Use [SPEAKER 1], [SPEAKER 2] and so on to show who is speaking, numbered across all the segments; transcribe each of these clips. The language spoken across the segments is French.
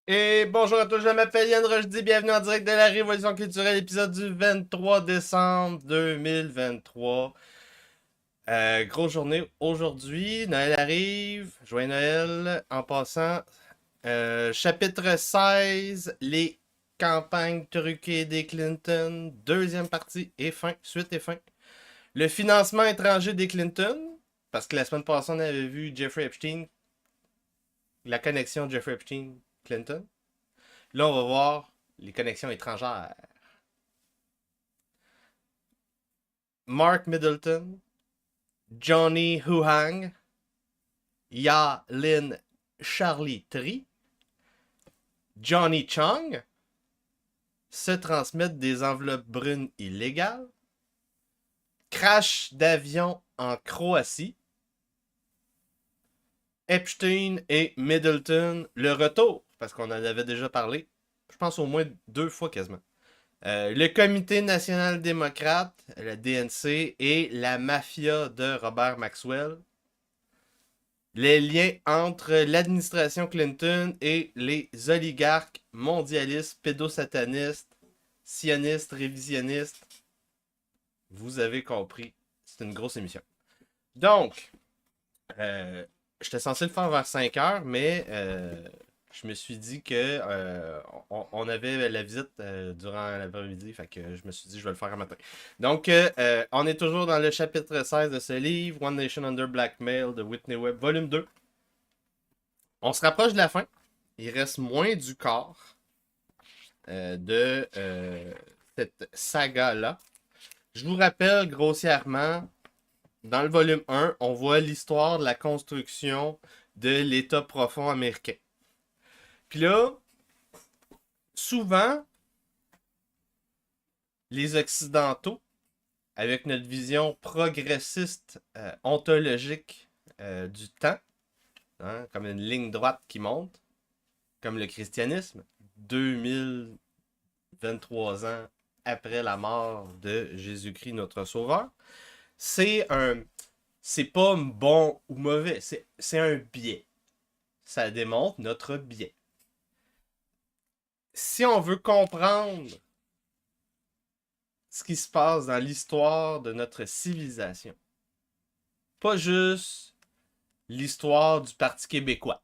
[SPEAKER 1] Et bonjour à tous, je m'appelle Yann Rochdy, bienvenue en direct de la Révolution culturelle, épisode du 23 décembre 2023. Grosse journée aujourd'hui, Noël arrive, joyeux Noël. En passant, chapitre 16, les campagnes truquées des Clinton, deuxième partie et fin, suite et fin. Le financement étranger des Clinton, parce que la semaine passée on avait vu Jeffrey Epstein, la connexion Jeffrey Epstein-Clinton. Là, on va voir les connexions étrangères. Mark Middleton, Johnny Huang, Ya Lin Charlie Tri, Johnny Chung se transmettent des enveloppes brunes illégales, crash d'avion en Croatie, Epstein et Middleton, le retour, parce qu'on en avait déjà parlé, je pense au moins 2 fois quasiment. Le Comité national démocrate, le DNC, et la mafia de Robert Maxwell. Les liens entre l'administration Clinton et les oligarques mondialistes, pédosatanistes, sionistes, révisionnistes. Vous avez compris, c'est une grosse émission. Donc, j'étais censé le faire vers 5 heures, mais je me suis dit que on avait la visite durant l'après-midi, fait que je me suis dit je vais le faire un matin. Donc, on est toujours dans le chapitre 16 de ce livre, One Nation Under Blackmail de Whitney Webb, volume 2. On se rapproche de la fin. Il reste moins du quart de cette saga-là. Je vous rappelle grossièrement, dans le volume 1, on voit l'histoire de la construction de l'État profond américain. Puis là, souvent, les Occidentaux, avec notre vision progressiste, ontologique du temps, hein, comme une ligne droite qui monte, comme le christianisme, 2023 ans après la mort de Jésus-Christ, notre Sauveur, c'est un... C'est pas bon ou mauvais, c'est un biais. Ça démontre notre biais. Si on veut comprendre ce qui se passe dans l'histoire de notre civilisation, pas juste l'histoire du Parti québécois,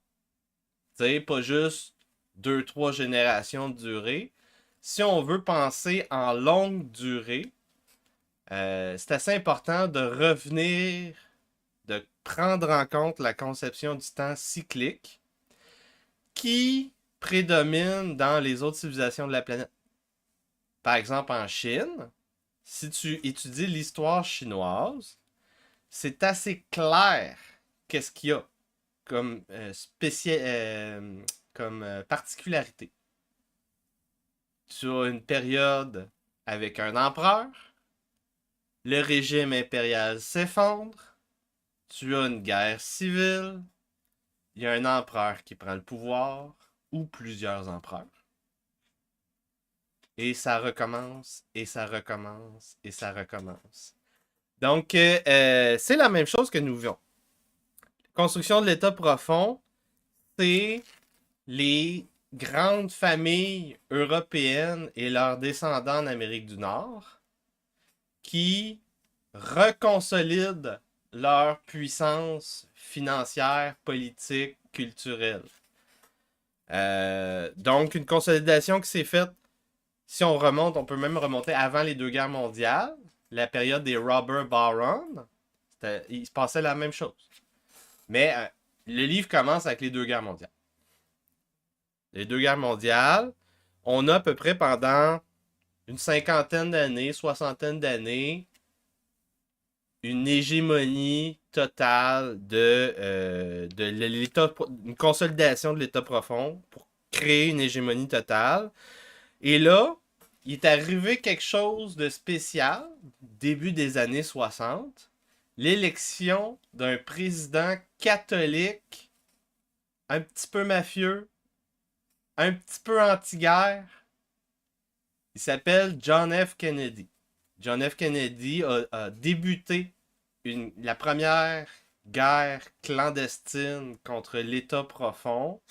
[SPEAKER 1] t'sais, pas juste 2, 3 générations de durée. Si on veut penser en longue durée, c'est assez important de revenir, de prendre en compte la conception du temps cyclique qui prédomine dans les autres civilisations de la planète. Par exemple, en Chine, si tu étudies l'histoire chinoise, c'est assez clair qu'est-ce qu'il y a comme, particularité. Tu as une période avec un empereur, le régime impérial s'effondre, tu as une guerre civile, il y a un empereur qui prend le pouvoir, ou plusieurs empereurs. Et ça recommence, et ça recommence, et ça recommence. Donc, c'est la même chose que nous vivons. Construction de l'État profond, c'est les grandes familles européennes et leurs descendants en Amérique du Nord qui reconsolident leur puissance financière, politique, culturelle. Donc, une consolidation qui s'est faite, si on remonte, on peut même remonter avant les 2 guerres mondiales, la période des robber barons, il se passait la même chose. Mais le livre commence avec les 2 guerres mondiales. Les 2 guerres mondiales, on a à peu près pendant une cinquantaine d'années, soixantaine d'années, une hégémonie totale de l'État, une consolidation de l'État profond pour créer une hégémonie totale. Et là, il est arrivé quelque chose de spécial, début des années 60, l'élection d'un président catholique, un petit peu mafieux, un petit peu anti-guerre. Il s'appelle John F. Kennedy. John F. Kennedy a débuté la première guerre clandestine contre l'État profond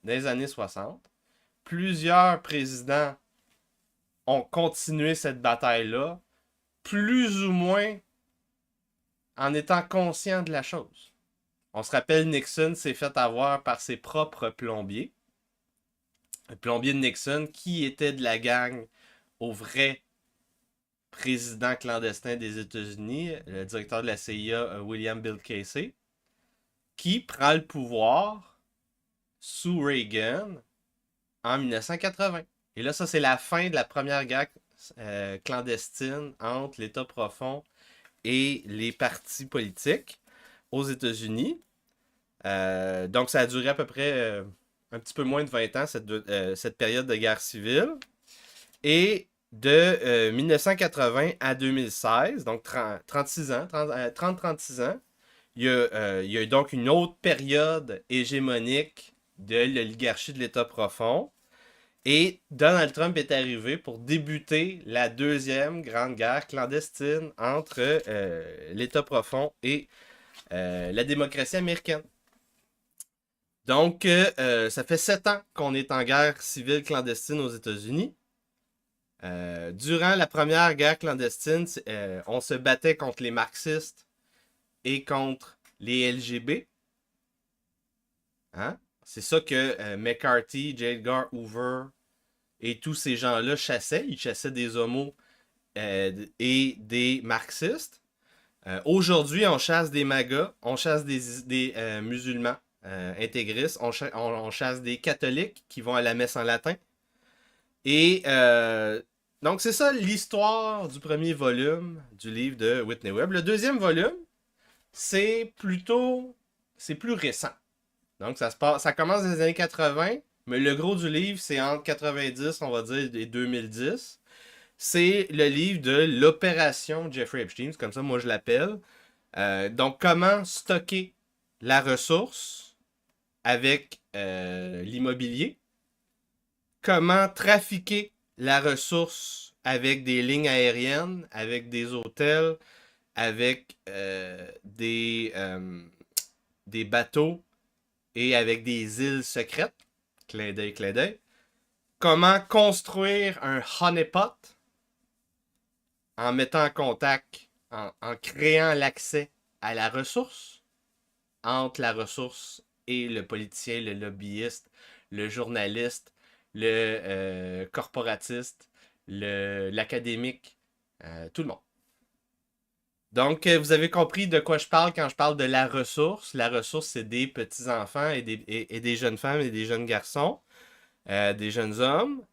[SPEAKER 1] dans les années 60. plusieurs présidents ont continué cette bataille-là, plus ou moins en étant conscients de la chose. On se rappelle, Nixon s'est fait avoir par ses propres plombiers. Le plombier de Nixon, qui était de la gang au vrai président clandestin des États-Unis, le directeur de la CIA, William Bill Casey, qui prend le pouvoir sous Reagan en 1980. Et là, ça, c'est la fin de la première guerre clandestine entre l'État profond et les partis politiques aux États-Unis. Donc, ça a duré à peu près un petit peu moins de 20 ans, cette période de guerre civile. Et de 1980 à 2016, donc 36 ans, 30-36 ans, il y a donc une autre période hégémonique de l'oligarchie de l'État profond. Et Donald Trump est arrivé pour débuter la deuxième grande guerre clandestine entre l'État profond et la démocratie américaine. Donc, ça fait 7 ans qu'on est en guerre civile clandestine aux États-Unis. Durant la première guerre clandestine, on se battait contre les marxistes et contre les LGB. Hein? C'est ça que McCarthy, J. Edgar Hoover et tous ces gens-là chassaient. Ils chassaient des homos et des marxistes. Aujourd'hui, on chasse des magas, on chasse des musulmans intégristes, on chasse des catholiques qui vont à la messe en latin. Et donc, c'est ça l'histoire du premier volume du livre de Whitney Webb. Le deuxième volume, c'est plus récent. Donc, ça commence dans les années 80, mais le gros du livre, c'est entre 90, on va dire, et 2010. C'est le livre de l'opération Jeffrey Epstein, c'est comme ça moi je l'appelle. Donc, comment stocker la ressource avec l'immobilier. Comment trafiquer la ressource avec des lignes aériennes, avec des hôtels, avec des bateaux et avec des îles secrètes. Clin d'œil, clin d'œil. Comment construire un honeypot en mettant en contact, en créant l'accès à la ressource entre la ressource et le politicien, le lobbyiste, le journaliste, le corporatiste, l'académique, tout le monde. Donc, vous avez compris de quoi je parle quand je parle de la ressource. La ressource, c'est des petits-enfants et des jeunes femmes et des jeunes garçons, des jeunes hommes.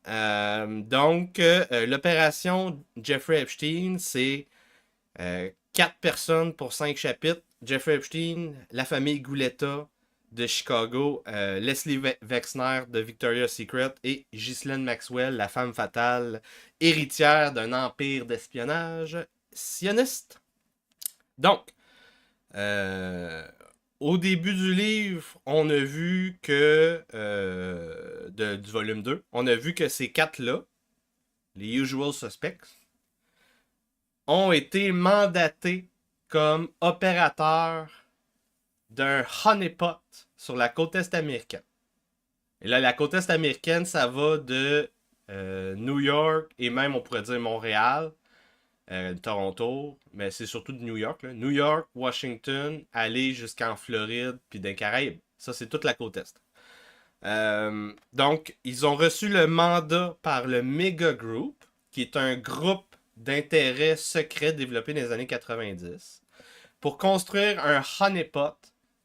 [SPEAKER 1] Donc, l'opération Jeffrey Epstein, c'est 4 personnes pour 5 chapitres. Jeffrey Epstein, la famille Gouletta de Chicago, Leslie Wexner de Victoria's Secret et Ghislaine Maxwell, la femme fatale, héritière d'un empire d'espionnage sioniste. Donc, au début du livre, on a vu que, du volume 2, on a vu que ces 4-là, les Usual Suspects, ont été mandatés comme opérateurs d'un honeypot sur la côte est américaine. Et là, la côte est américaine, ça va de New York et même, on pourrait dire Montréal, Toronto, mais c'est surtout de New York. Là. New York, Washington, aller jusqu'en Floride, puis des Caraïbes. Ça, c'est toute la côte est. Donc, ils ont reçu le mandat par le Mega Group, qui est un groupe d'intérêts secrets développé dans les années 90, pour construire un honeypot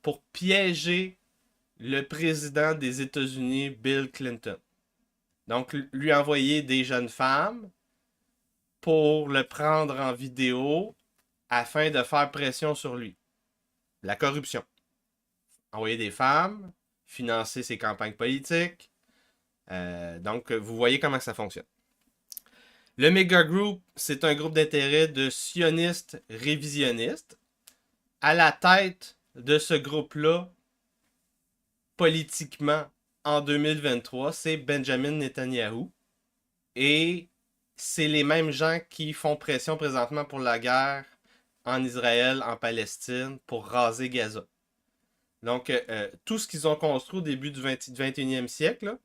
[SPEAKER 1] pour piéger le président des États-Unis, Bill Clinton. Donc, lui envoyer des jeunes femmes pour le prendre en vidéo afin de faire pression sur lui. La corruption. Envoyer des femmes, financer ses campagnes politiques. Donc, vous voyez comment ça fonctionne. Le Mega Group, c'est un groupe d'intérêt de sionistes révisionnistes. À la tête de ce groupe-là, politiquement, en 2023, c'est Benjamin Netanyahu. Et c'est les mêmes gens qui font pression présentement pour la guerre en Israël, en Palestine, pour raser Gaza. Donc, tout ce qu'ils ont construit au début du 21e siècle, là,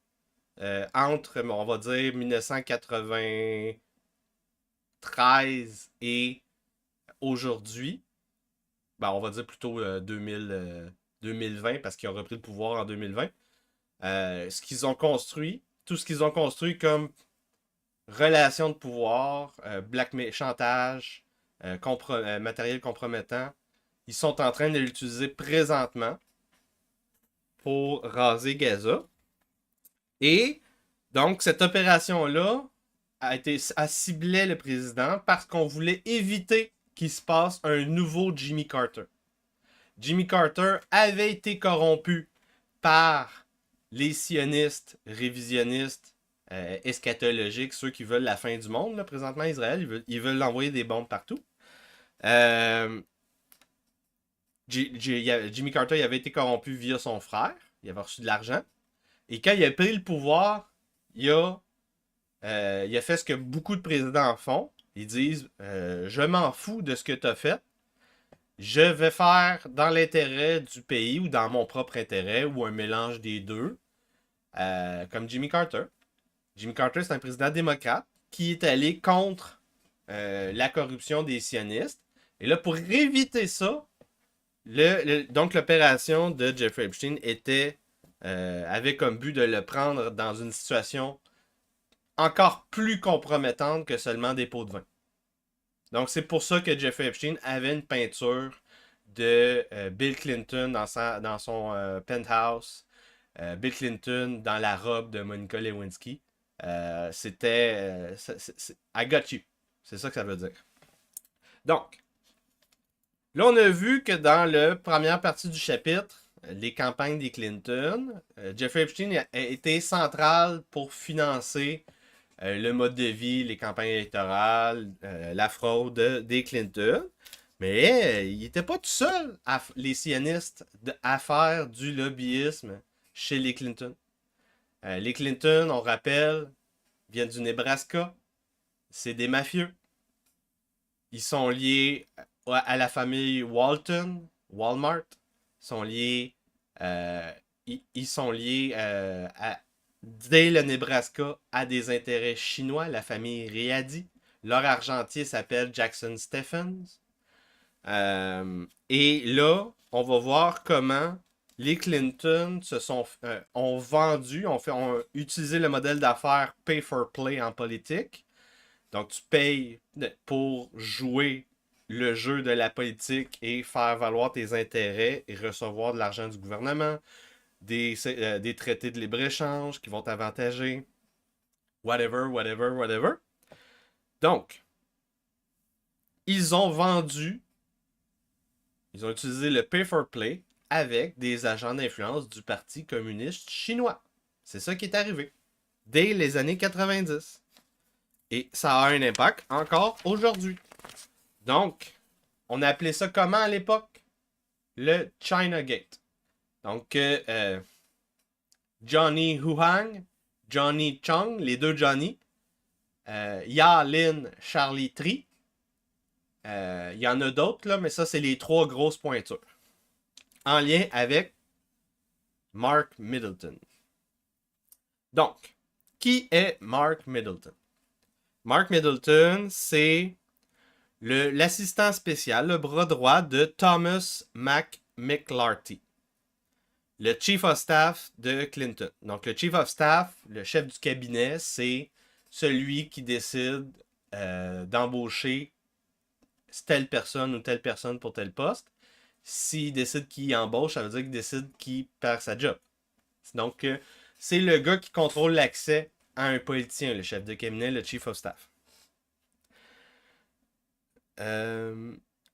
[SPEAKER 1] entre, on va dire, 1993 et aujourd'hui. Ben, on va dire plutôt 2020 parce qu'ils ont repris le pouvoir en 2020. Ce qu'ils ont construit, tout ce qu'ils ont construit comme relation de pouvoir, chantage, matériel compromettant, ils sont en train de l'utiliser présentement pour raser Gaza. Et donc, cette opération-là a ciblé le président parce qu'on voulait éviter qu'il se passe un nouveau Jimmy Carter. Jimmy Carter avait été corrompu par les sionistes révisionnistes eschatologiques, ceux qui veulent la fin du monde, là, présentement Israël, ils veulent envoyer des bombes partout. Euh, Jimmy Carter il avait été corrompu via son frère, il avait reçu de l'argent, et quand il a pris le pouvoir, il a fait ce que beaucoup de présidents font, ils disent je m'en fous de ce que tu as fait, je vais faire dans l'intérêt du pays ou dans mon propre intérêt ou un mélange des deux, comme Jimmy Carter. Jimmy Carter, c'est un président démocrate qui est allé contre la corruption des sionistes. Et là, pour éviter ça, donc l'opération de Jeffrey Epstein avait comme but de le prendre dans une situation encore plus compromettante que seulement des pots de vin. Donc c'est pour ça que Jeffrey Epstein avait une peinture de Bill Clinton dans son penthouse, Bill Clinton dans la robe de Monica Lewinsky. C'était I got you. C'est ça que ça veut dire. Donc, là, on a vu que dans la première partie du chapitre, les campagnes des Clinton, Jeffrey Epstein a été central pour financer le mode de vie, les campagnes électorales, la fraude des Clinton. Mais il n'était pas tout seul, les sionistes, à faire du lobbyisme chez les Clinton. Les Clinton, on rappelle, viennent du Nebraska. C'est des mafieux. Ils sont liés à la famille Walton, Walmart. Ils sont liés, euh, ils sont liés dès le Nebraska à des intérêts chinois, la famille Riadi. Leur argentier s'appelle Jackson Stephens. Et là, on va voir comment les Clinton ont vendu, ont utilisé le modèle d'affaires pay for play en politique. Donc, tu payes pour jouer le jeu de la politique et faire valoir tes intérêts et recevoir de l'argent du gouvernement, des traités de libre-échange qui vont t'avantager, whatever, whatever, whatever. Donc, ils ont utilisé le pay for play avec des agents d'influence du Parti communiste chinois. C'est ça qui est arrivé dès les années 90. Et ça a un impact encore aujourd'hui. Donc, on a appelé ça comment à l'époque? Le China Gate. Donc, Johnny Huang, Johnny Chung, les deux Johnny, Ya Lin, Charlie Tree. Il y en a d'autres, là, mais ça, c'est les trois grosses pointures. En lien avec Mark Middleton. Donc, qui est Mark Middleton? Mark Middleton, c'est l'assistant spécial, le bras droit de Thomas McLarty, le Chief of Staff de Clinton. Donc, le Chief of Staff, le chef du cabinet, c'est celui qui décide d'embaucher telle personne ou telle personne pour tel poste. S'il décide qui embauche, ça veut dire qu'il décide qui perd sa job. Donc, c'est le gars qui contrôle l'accès à un politicien, le chef de cabinet, le Chief of Staff.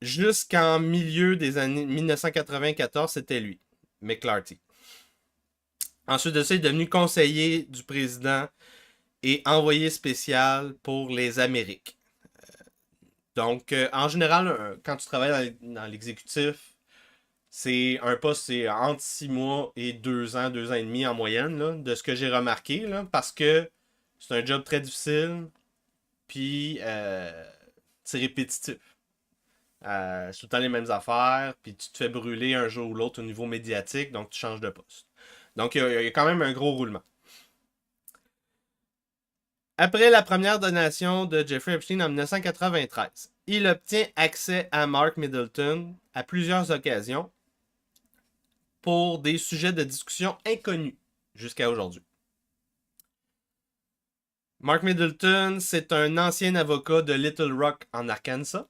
[SPEAKER 1] Jusqu'en milieu des années 1994, c'était lui, McLarty. Ensuite de ça, il est devenu conseiller du président et envoyé spécial pour les Amériques. Donc, en général, quand tu travailles dans l'exécutif, c'est un poste, c'est entre 6 mois et 2 ans, 2 ans et demi en moyenne, là, de ce que j'ai remarqué, là, parce que c'est un job très difficile, puis c'est répétitif. C'est tout le temps les mêmes affaires, puis tu te fais brûler un jour ou l'autre au niveau médiatique, donc tu changes de poste. Donc il y a quand même un gros roulement. Après la première donation de Jeffrey Epstein en 1993, il obtient accès à Mark Middleton à plusieurs occasions pour des sujets de discussion inconnus jusqu'à aujourd'hui. Mark Middleton, c'est un ancien avocat de Little Rock en Arkansas.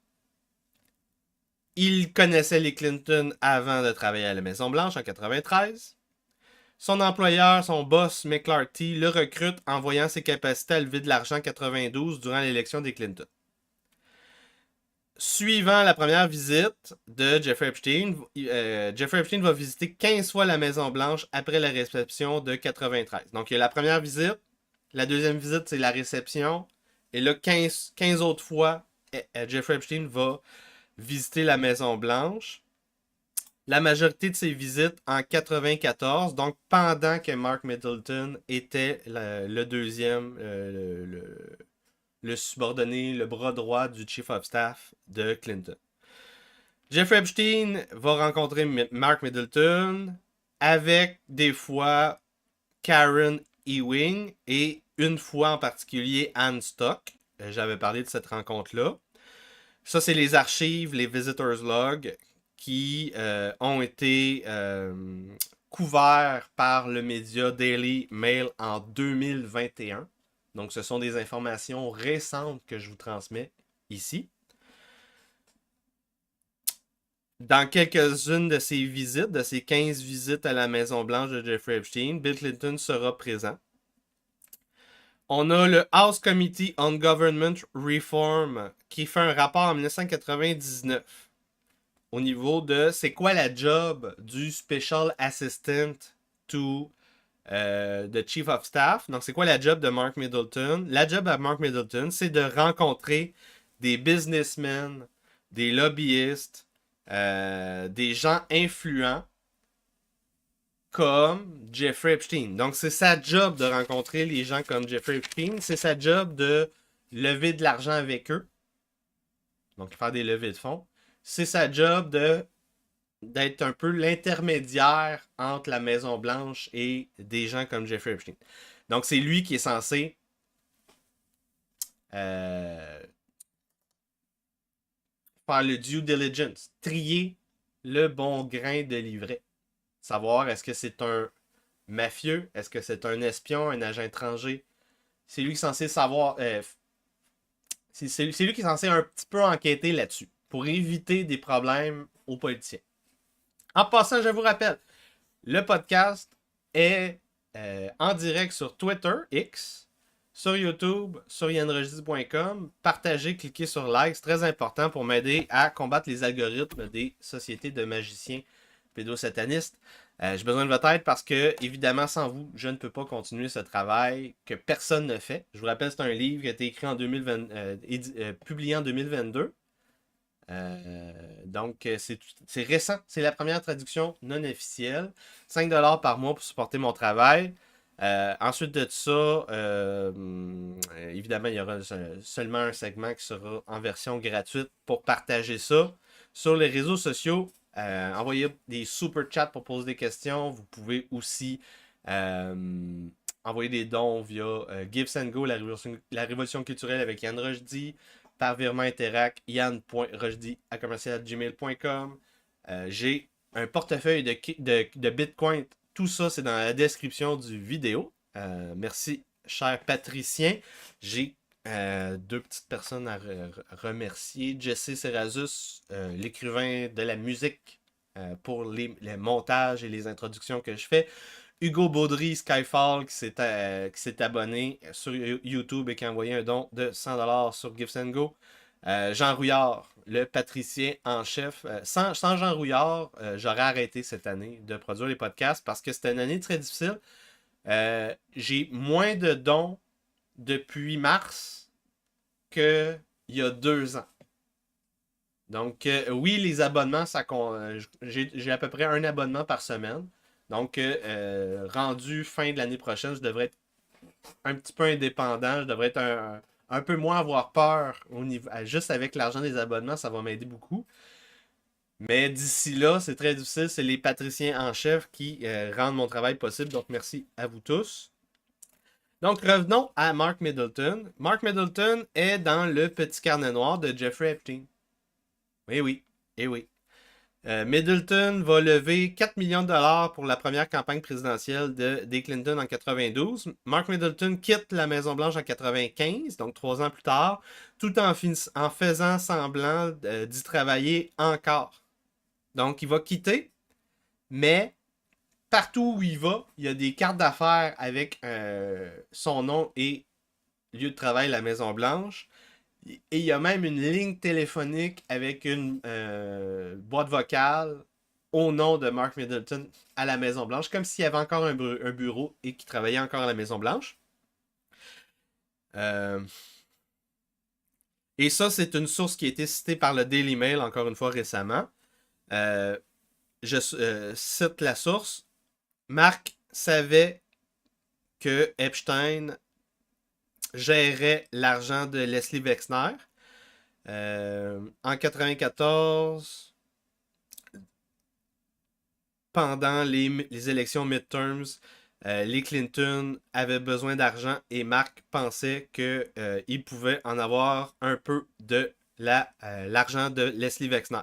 [SPEAKER 1] Il connaissait les Clinton avant de travailler à la Maison-Blanche en 1993. Son employeur, son boss, McClarty, le recrute en voyant ses capacités à lever de l'argent en 1992 durant l'élection des Clinton. Suivant la première visite de Jeffrey Epstein, Jeffrey Epstein va visiter 15 fois la Maison-Blanche après la réception de 1993. Donc, il y a la première visite, la deuxième visite, c'est la réception, et là, 15 autres fois, Jeffrey Epstein va visiter la Maison-Blanche. La majorité de ses visites en 94, donc pendant que Mark Middleton était le deuxième, le subordonné, le bras droit du Chief of Staff de Clinton. Jeffrey Epstein va rencontrer Mark Middleton avec des fois Karen Ewing et une fois en particulier Anne Stock. J'avais parlé de cette rencontre-là. Ça, c'est les archives, les visitors log qui ont été couverts par le média Daily Mail en 2021. Donc, ce sont des informations récentes que je vous transmets ici. Dans quelques-unes de ces visites, de ces 15 visites à la Maison-Blanche de Jeffrey Epstein, Bill Clinton sera présent. On a le House Committee on Government Reform qui fait un rapport en 1999 au niveau de c'est quoi la job du Special Assistant to the Chief of Staff. Donc, c'est quoi la job de Mark Middleton? La job de Mark Middleton, c'est de rencontrer des businessmen, des lobbyistes, des gens influents comme Jeffrey Epstein. Donc, c'est sa job de rencontrer les gens comme Jeffrey Epstein. C'est sa job de lever de l'argent avec eux. Donc, faire des levées de fonds. C'est sa job d'être un peu l'intermédiaire entre la Maison-Blanche et des gens comme Jeffrey Epstein. Donc, c'est lui qui est censé faire le due diligence, trier le bon grain de livret. Savoir est-ce que c'est un mafieux, est-ce que c'est un espion, un agent étranger. C'est lui qui est censé savoir... c'est lui qui est censé un petit peu enquêter là-dessus pour éviter des problèmes aux politiciens. En passant, je vous rappelle, le podcast est en direct sur Twitter, X, sur YouTube, sur yanrojdi.com. Partagez, cliquez sur like, c'est très important pour m'aider à combattre les algorithmes des sociétés de magiciens pédosatanistes. J'ai besoin de votre aide parce que, évidemment, sans vous, je ne peux pas continuer ce travail que personne ne fait. Je vous rappelle, c'est un livre qui a été écrit en 2020, publié en 2022. Donc, c'est récent. C'est la première traduction non officielle. 5$ par mois pour supporter mon travail. Ensuite de ça, évidemment, il y aura seulement un segment qui sera en version gratuite pour partager ça. Sur les réseaux sociaux, envoyez des super chats pour poser des questions. Vous pouvez aussi envoyer des dons via Gives and Go, la révolution culturelle avec Yann Rojdi, par virement Interac, yann.rojdi@gmail.com. J'ai un portefeuille de Bitcoin. Tout ça, c'est dans la description du vidéo. Merci, cher Patricien. J'ai deux petites personnes à remercier. Jesse Serazus, l'écrivain de la musique pour les montages et les introductions que je fais. Hugo Baudry, Skyfall, qui s'est abonné sur YouTube et qui a envoyé un don de 100$ sur Gives and Go. Jean Rouillard, le patricien en chef. Sans Jean Rouillard, j'aurais arrêté cette année de produire les podcasts parce que c'était une année très difficile. J'ai moins de dons depuis mars qu'il y a 2 ans. Donc, oui, les abonnements, j'ai à peu près un abonnement par semaine. Donc, rendu fin de l'année prochaine, je devrais être un petit peu indépendant. Je devrais être un peu moins avoir peur juste avec l'argent des abonnements, ça va m'aider beaucoup. Mais d'ici là, c'est très difficile. C'est les patriciens en chef qui rendent mon travail possible. Donc, merci à vous tous. Donc, revenons à Mark Middleton. Mark Middleton est dans le petit carnet noir de Jeffrey Epstein. Oui, oui. Eh oui. Middleton va lever 4 millions de dollars pour la première campagne présidentielle des Clinton en 92. Mark Middleton quitte la Maison-Blanche en 95, donc 3 ans plus tard, tout en faisant semblant d'y travailler encore. Donc, il va quitter, mais partout où il va, il y a des cartes d'affaires avec son nom et lieu de travail, la Maison-Blanche. Et il y a même une ligne téléphonique avec une boîte vocale au nom de Mark Middleton à la Maison-Blanche, comme s'il y avait encore un bureau et qu'il travaillait encore à la Maison-Blanche. Euh, et ça, c'est une source qui a été citée par le Daily Mail encore une fois récemment. Euh, je cite la source. Mark savait que Epstein gérait l'argent de Leslie Wexner. En 94, pendant les élections midterms, les Clinton avaient besoin d'argent et Mark pensait qu'il pouvait en avoir un peu de l'argent de Leslie Wexner.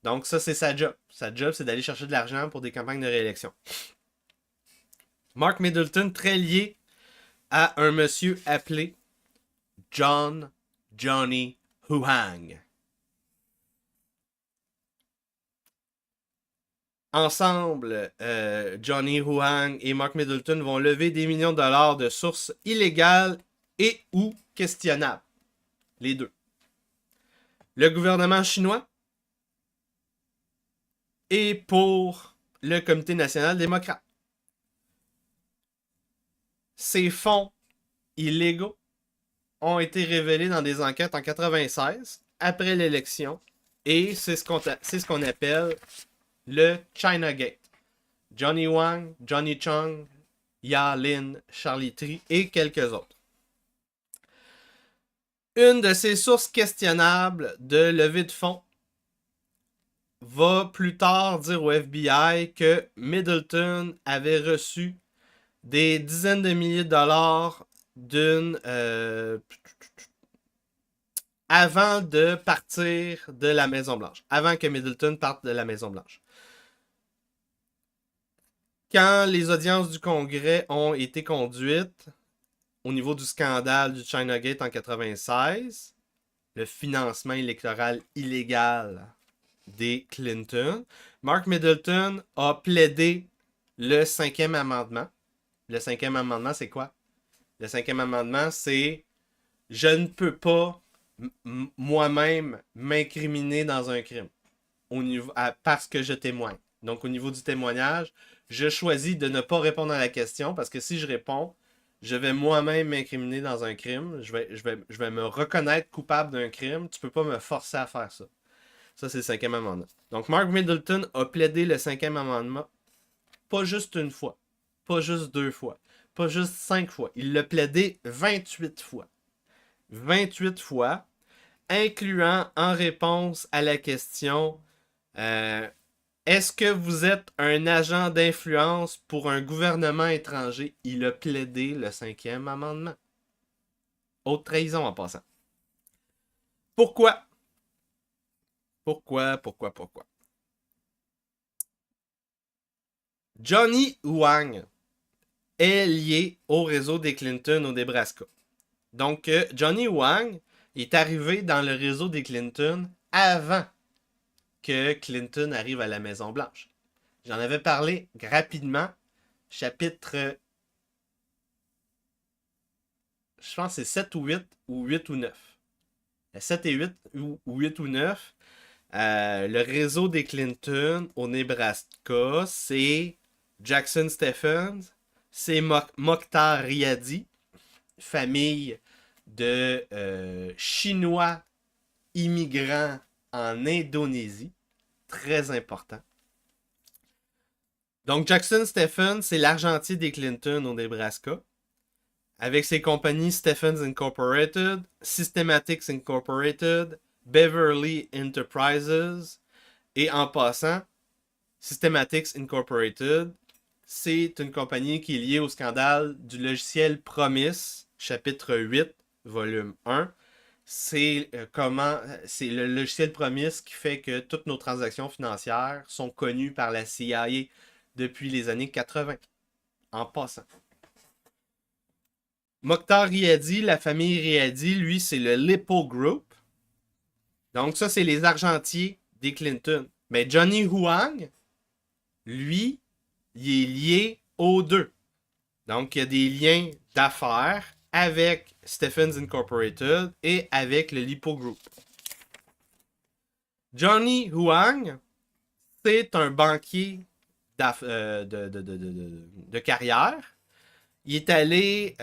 [SPEAKER 1] Donc ça, c'est sa job. Sa job, c'est d'aller chercher de l'argent pour des campagnes de réélection. Mark Middleton, très lié à un monsieur appelé Johnny Huang. Ensemble, Johnny Huang et Mark Middleton vont lever des millions de dollars de sources illégales et ou questionnables. Les deux. Le gouvernement chinois et pour le Comité national démocrate. Ces fonds illégaux ont été révélés dans des enquêtes en 96, après l'élection, et c'est ce qu'on appelle le China Gate. Johnny Wang, Johnny Chung, Ya Lin, Charlie Tree et quelques autres. Une de ces sources questionnables de levée de fonds va plus tard dire au FBI que Middleton avait reçu des dizaines de milliers de dollars avant de partir de la Maison-Blanche, avant que Middleton parte de la Maison-Blanche. Quand les audiences du Congrès ont été conduites au niveau du scandale du China Gate en 96, le financement électoral illégal des Clinton, Mark Middleton a plaidé le 5e amendement. Le 5e amendement, c'est quoi? Le 5e amendement, c'est je ne peux pas moi-même m'incriminer dans un crime parce que je témoigne. Donc, au niveau du témoignage, je choisis de ne pas répondre à la question parce que si je réponds, je vais moi-même m'incriminer dans un crime. Je vais me reconnaître coupable d'un crime. Tu peux pas me forcer à faire ça. Ça, c'est le 5e amendement. Donc, Mark Middleton a plaidé le 5e amendement pas juste une fois, pas juste 2 fois, pas juste 5 fois. Il l'a plaidé 28 fois. 28 fois, incluant en réponse à la question est-ce que vous êtes un agent d'influence pour un gouvernement étranger? Il a plaidé le 5e amendement. Haute trahison en passant. Pourquoi? Pourquoi? Johnny Huang est lié au réseau des Clinton au Nebraska. Donc, Johnny Huang est arrivé dans le réseau des Clinton avant que Clinton arrive à la Maison-Blanche. J'en avais parlé rapidement. Chapitre, je pense que c'est 7 ou 8, ou 8 ou 9. 7 et 8, ou 8 ou 9. Le réseau des Clinton au Nebraska, c'est Jackson Stephens, c'est Mokhtar Riadi, famille de Chinois immigrants en Indonésie. Très important. Donc, Jackson Stephens, c'est l'argentier des Clinton au Nebraska. Avec ses compagnies Stephens Incorporated, Systematics Incorporated, Beverly Enterprises. Et en passant, Systematics Incorporated, c'est une compagnie qui est liée au scandale du logiciel Promise, chapitre 8, volume 1. C'est le logiciel Promise qui fait que toutes nos transactions financières sont connues par la CIA depuis les années 80, en passant. Mokhtar Riadi, la famille Riadi, lui, c'est le Lippo Group. Donc ça, c'est les argentiers des Clinton. Mais Johnny Huang, lui, il est lié aux deux. Donc, il y a des liens d'affaires avec Stephens Incorporated et avec le Lippo Group. Johnny Huang, c'est un banquier de carrière. Il est allé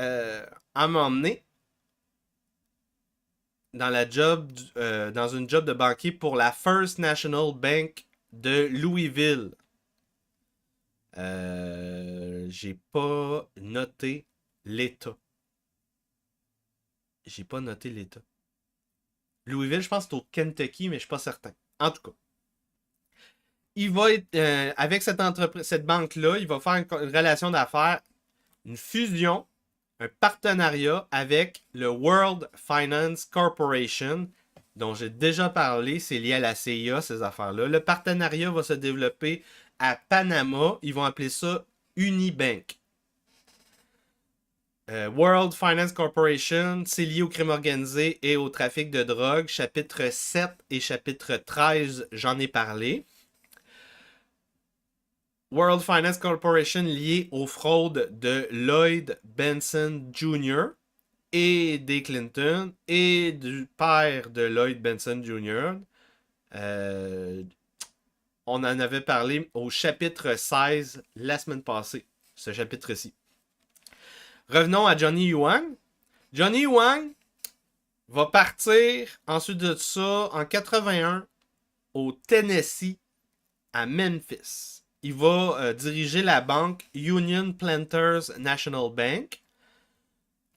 [SPEAKER 1] à m'emmener dans une job de banquier pour la First National Bank de Louisville. J'ai pas noté l'État. Louisville, je pense que c'est au Kentucky, mais je suis pas certain. En tout cas, il va être avec cette banque-là, il va faire une relation d'affaires, une fusion, un partenariat avec le World Finance Corporation, dont j'ai déjà parlé, c'est lié à la CIA, ces affaires-là. Le partenariat va se développer à Panama. Ils vont appeler ça Unibank. World Finance Corporation, c'est lié au crime organisé et au trafic de drogue. Chapitre 7 et chapitre 13, j'en ai parlé. World Finance Corporation lié aux fraudes de Lloyd Benson Jr. et des Clinton et du père de Lloyd Benson Jr. On en avait parlé au chapitre 16 la semaine passée, ce chapitre-ci. Revenons à Johnny Huang. Johnny Huang va partir ensuite de ça en 81 au Tennessee, à Memphis. Il va diriger la banque Union Planters National Bank.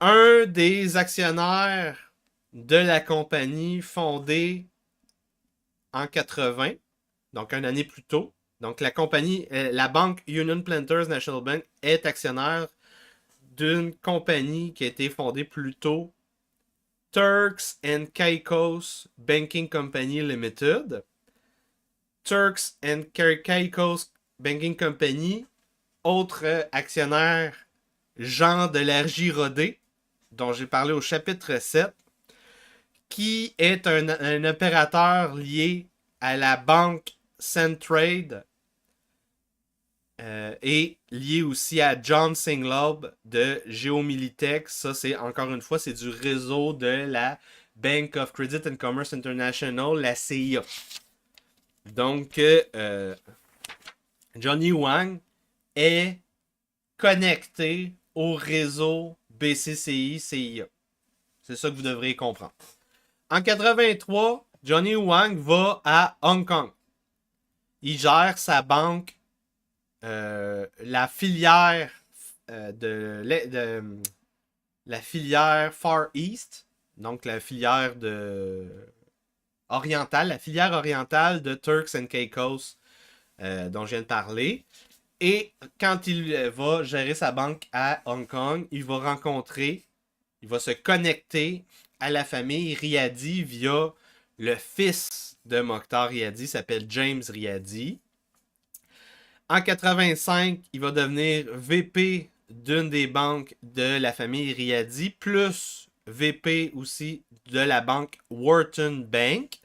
[SPEAKER 1] Un des actionnaires de la compagnie fondée en 80, donc une année plus tôt. Donc la compagnie, la banque Union Planters National Bank est actionnaire d'une compagnie qui a été fondée plus tôt, Turks and Caicos Banking Company Limited. Turks and Caicos Banking Company, autre actionnaire, Jean de la Girodé, dont j'ai parlé au chapitre 7, qui est un opérateur lié à la banque Centrade et lié aussi à John Singlob de Geomilitech. Ça, c'est encore une fois, c'est du réseau de la Bank of Credit and Commerce International, la CIA. Donc, Johnny Huang est connecté au réseau BCCI-CIA. C'est ça que vous devriez comprendre. En 83, Johnny Huang va à Hong Kong. Il gère sa banque, la filière la filière Far East, donc la filière orientale, la filière orientale de Turks and Caicos, dont je viens de parler. Et quand il va gérer sa banque à Hong Kong, il va se connecter à la famille Riadi via le fils de Mokhtar Riadi, s'appelle James Riadi. En 85, il va devenir VP d'une des banques de la famille Riadi, plus VP aussi de la banque Wharton Bank.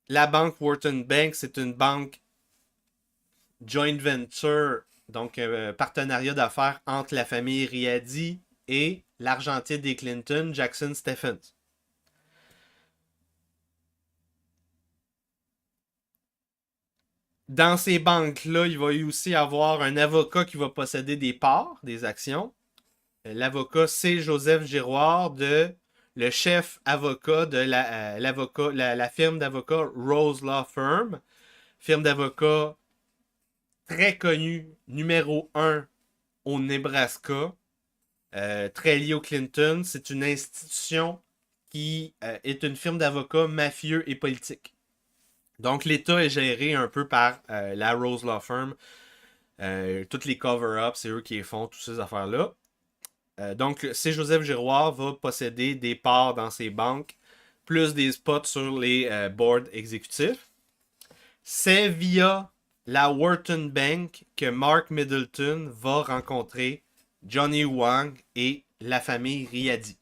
[SPEAKER 1] La banque Wharton Bank, c'est une banque joint venture, donc un partenariat d'affaires entre la famille Riadi et l'argentier des Clinton, Jackson Stephens. Dans ces banques-là, il va aussi avoir un avocat qui va posséder des parts, des actions. L'avocat, c'est Joseph Giroir, le chef avocat de la firme d'avocats Rose Law Firm. Firme d'avocats très connue, numéro 1 au Nebraska, très liée au Clinton. C'est une institution qui est une firme d'avocats mafieux et politique. Donc, l'État est géré un peu par la Rose Law Firm Toutes les cover-ups, c'est eux qui les font, toutes ces affaires-là. Donc, C. Joseph Giroir va posséder des parts dans ses banques, plus des spots sur les boards exécutifs. C'est via la Wharton Bank que Mark Middleton va rencontrer Johnny Wang et la famille Riady.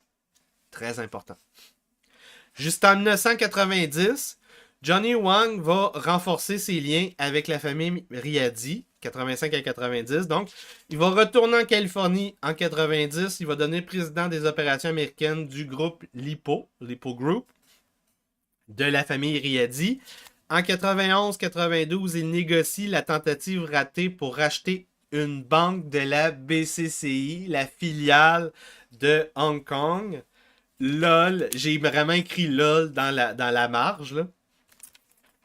[SPEAKER 1] Très important. Jusqu'en 1990, Johnny Wang va renforcer ses liens avec la famille Riady, 85 à 90. Donc, il va retourner en Californie en 90. Il va devenir président des opérations américaines du groupe Lipo Group, de la famille Riady. En 91-92, il négocie la tentative ratée pour racheter une banque de la BCCI, la filiale de Hong Kong. LOL, j'ai vraiment écrit LOL dans la marge, là.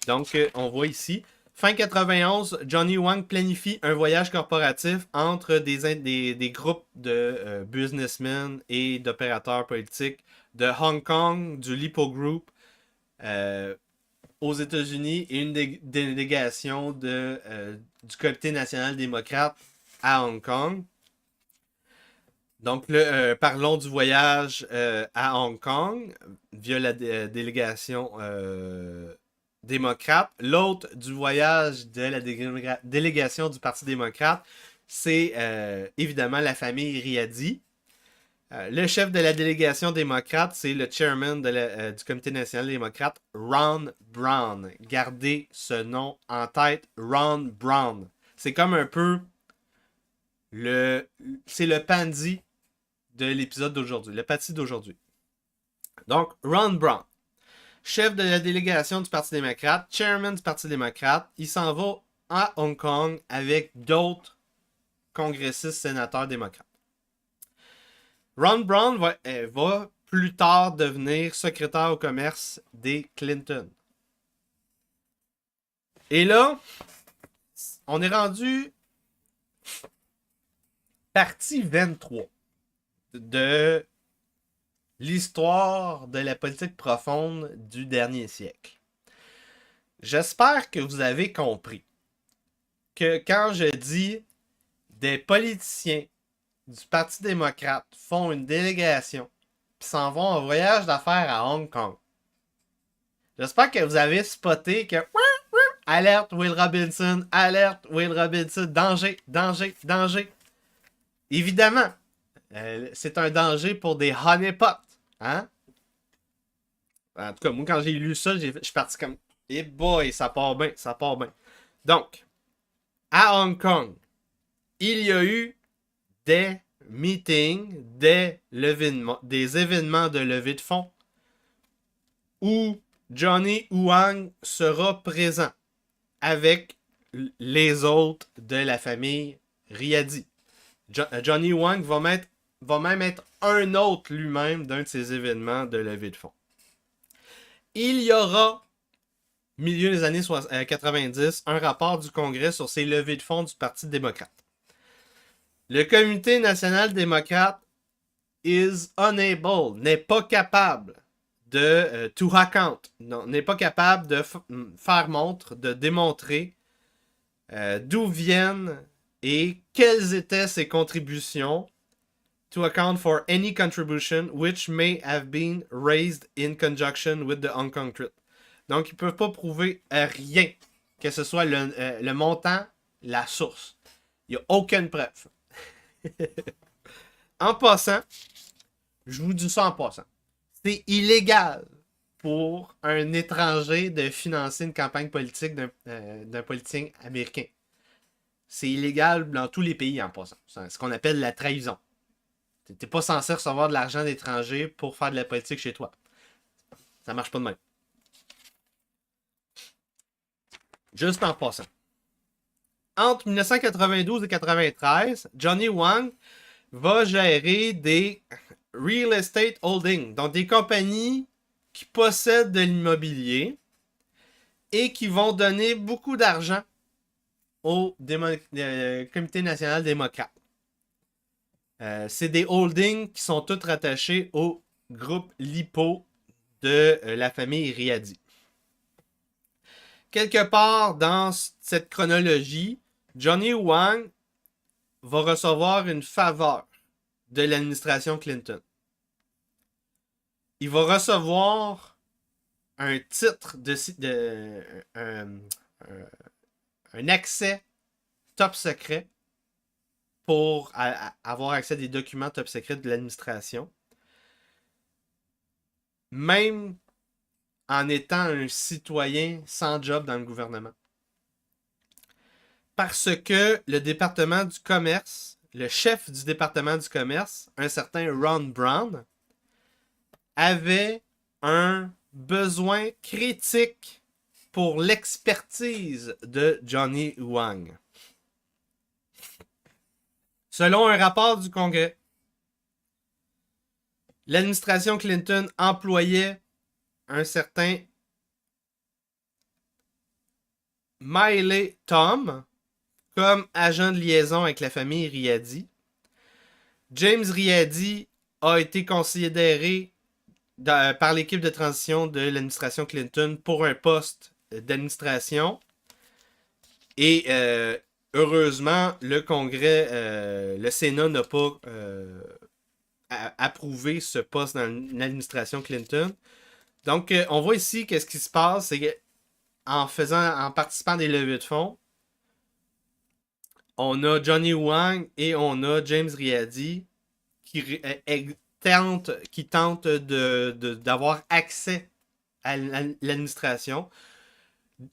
[SPEAKER 1] Donc, on voit ici. Fin 91, Johnny Wang planifie un voyage corporatif entre des groupes de businessmen et d'opérateurs politiques de Hong Kong, du Lipo Group, aux États-Unis et une délégation du Comité national démocrate à Hong Kong. Donc, parlons du voyage à Hong Kong via la délégation démocrate. L'autre du voyage de la délégation du Parti démocrate, c'est évidemment la famille Riady. Le chef de la délégation démocrate, c'est le chairman du Comité national démocrate, Ron Brown. Gardez ce nom en tête, Ron Brown. C'est comme un peu c'est le Pandy de l'épisode d'aujourd'hui, le Patty d'aujourd'hui. Donc, Ron Brown, chef de la délégation du Parti démocrate, chairman du Parti démocrate, il s'en va à Hong Kong avec d'autres congressistes sénateurs démocrates. Ron Brown va plus tard devenir secrétaire au commerce des Clinton. Et là, on est rendu partie 23 de l'histoire de la politique profonde du dernier siècle. J'espère que vous avez compris que quand je dis des politiciens du Parti démocrate font une délégation puis s'en vont en voyage d'affaires à Hong Kong, j'espère que vous avez spoté que alerte Will Robinson, danger, danger, danger. Évidemment, c'est un danger pour des honeypots. Hein? En tout cas, moi, quand j'ai lu ça, je suis parti comme eh boy, ça part bien, ça part bien. Donc, à Hong Kong, il y a eu des meetings, des événements de levée de fonds où Johnny Wang sera présent avec les autres de la famille Riady. Johnny Wang va même être un autre lui-même d'un de ces événements de levée de fonds. Il y aura, milieu des années 90, un rapport du Congrès sur ces levées de fonds du Parti démocrate. Le Comité national démocrate n'est pas capable de to account, n'est pas capable de faire montre, de démontrer d'où viennent et quelles étaient ses contributions to account for any contribution which may have been raised in conjunction with the Hong Kong trip. Donc, ils ne peuvent pas prouver rien, que ce soit le montant, la source. Il n'y a aucune preuve. En passant, je vous dis ça en passant, c'est illégal pour un étranger de financer une campagne politique d'un politicien américain. C'est illégal dans tous les pays en passant. C'est ce qu'on appelle la trahison. T'es pas censé recevoir de l'argent d'étrangers pour faire de la politique chez toi. Ça marche pas de même. Juste en passant. Entre 1992 et 1993, Johnny Wang va gérer des real estate holdings, donc des compagnies qui possèdent de l'immobilier et qui vont donner beaucoup d'argent au Comité national démocrate. C'est des holdings qui sont tous rattachés au groupe Lipo de la famille Riady. Quelque part dans cette chronologie, Johnny Wang va recevoir une faveur de l'administration Clinton. Il va recevoir un titre un accès top secret pour avoir accès à des documents top secret de l'administration. Même en étant un citoyen sans job dans le gouvernement. Parce que le département du commerce, le chef du département du commerce, un certain Ron Brown, avait un besoin critique pour l'expertise de Johnny Wang. Selon un rapport du Congrès, l'administration Clinton employait un certain Miley Tom comme agent de liaison avec la famille Riadi. James Riadi a été considéré par l'équipe de transition de l'administration Clinton pour un poste d'administration. Et heureusement, le Congrès, le Sénat n'a pas approuvé ce poste dans l'administration Clinton. Donc, on voit ici qu'est-ce qui se passe, c'est qu'en participant à des levées de fonds, on a Johnny Wang et on a James Riadi qui tentent d'avoir accès à l'administration.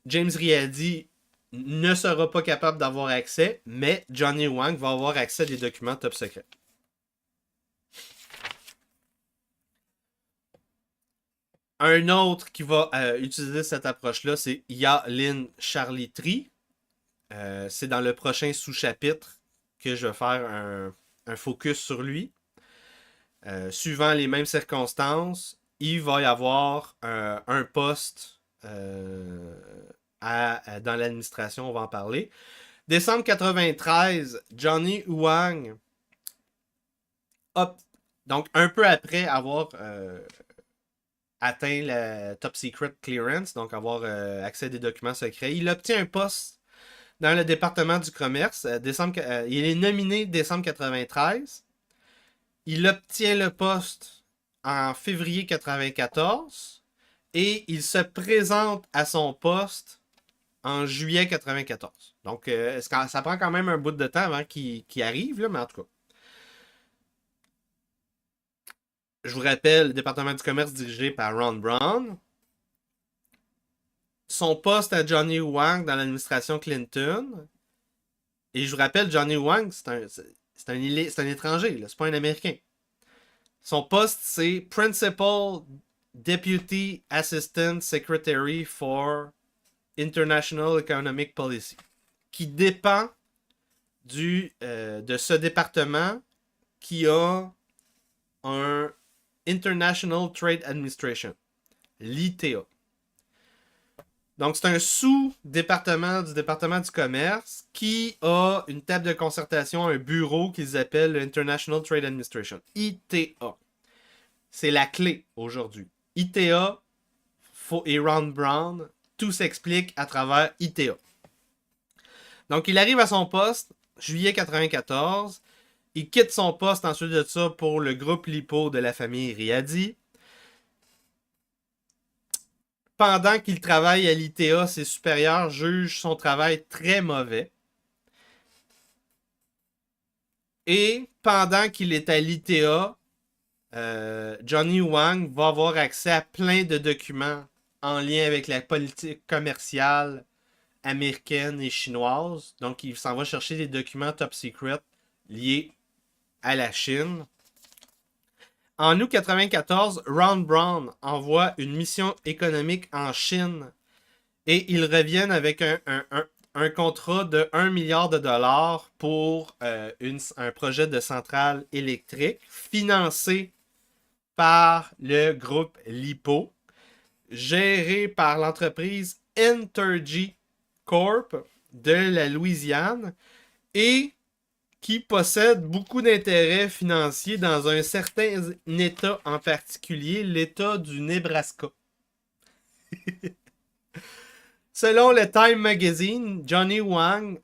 [SPEAKER 1] James Riadi ne sera pas capable d'avoir accès, mais Johnny Wang va avoir accès à des documents top secret. Un autre qui va utiliser cette approche-là, c'est Ya-Lin Charlie Tree. C'est dans le prochain sous-chapitre que je vais faire un focus sur lui. Suivant les mêmes circonstances, il va y avoir un poste dans l'administration, on va en parler. Décembre 93, Johnny Wang, donc un peu après avoir atteint la Top Secret Clearance, donc avoir accès à des documents secrets, il obtient un poste dans le département du commerce. Il est nominé décembre 93. Il obtient le poste en février 94 et il se présente à son poste en juillet 94. Donc, ça prend quand même un bout de temps avant qu'il arrive, là, mais en tout cas. Je vous rappelle, le département du commerce dirigé par Ron Brown. Son poste à Johnny Wang dans l'administration Clinton. Et je vous rappelle, Johnny Wang, c'est un étranger, là, c'est pas un Américain. Son poste, c'est Principal Deputy Assistant Secretary for International Economic Policy, qui dépend de ce département qui a un International Trade Administration, l'ITA. Donc, c'est un sous-département du département du commerce qui a une table de concertation, un bureau qu'ils appellent l'International Trade Administration, ITA. C'est la clé aujourd'hui. ITA et Ron Brown, tout s'explique à travers ITA. Donc, il arrive à son poste, juillet 94. Il quitte son poste ensuite de ça pour le groupe LIPO de la famille Riadi. Pendant qu'il travaille à l'ITA, ses supérieurs jugent son travail très mauvais. Et pendant qu'il est à l'ITA, Johnny Wang va avoir accès à plein de documents en lien avec la politique commerciale américaine et chinoise. Donc, il s'en va chercher des documents top secret liés à la Chine. En août 94, Ron Brown envoie une mission économique en Chine et ils reviennent avec un contrat de 1 milliard de dollars pour un projet de centrale électrique financé par le groupe LIPO, géré par l'entreprise Entergy Corp de la Louisiane et qui possède beaucoup d'intérêts financiers dans un certain État en particulier, l'État du Nebraska. Selon le Time Magazine, Johnny Wang